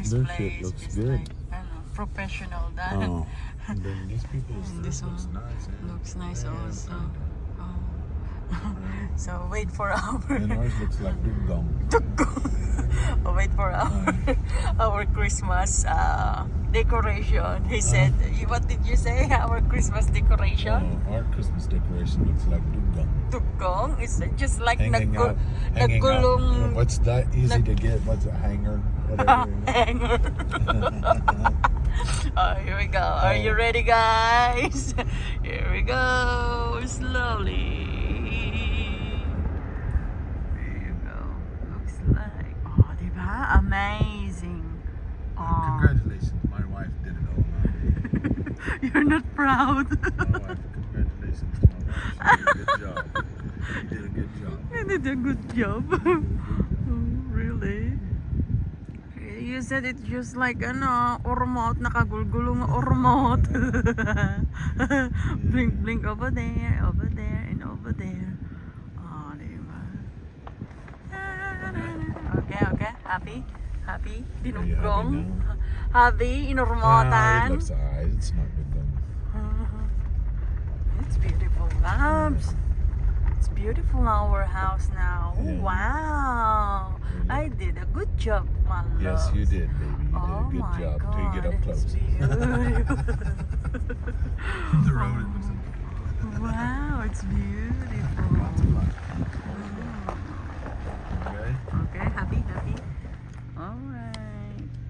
This Their place shit looks is good. like professional done. Oh. And then these people's This looks one nice. looks nice Yeah, also. kinda. Oh. So wait for our And ours looks like dugong. wait for our Christmas decoration. He said, what did you say? Our Christmas decoration? Oh, our Christmas decoration looks like dugong. Tugong is just like Hanging out. nagulong What's that easy to get? What's a hanger? Whatever. hanger. Oh, here we go. Are you ready, guys? Here we go. Slowly. There you go. Looks like, oh, diba? Amazing. Oh. Congratulations, my wife did it all. You're not proud. My wife, congratulations to my wife. She did a good job. You did a good job. Oh, really? You said it's just like ormot, nakagulgulong ormot. Blink, blink over there, and over there. Oh, diba? Okay. Happy? Happy? Dinugong? Happy? Inormotan? It looks alright. It's not dugong. It's beautiful, Labs. It's beautiful our house now. Yeah. Wow. I did a good job, my love. Yes, you did, baby. You Oh did a my good job God, until you get up it's close. beautiful.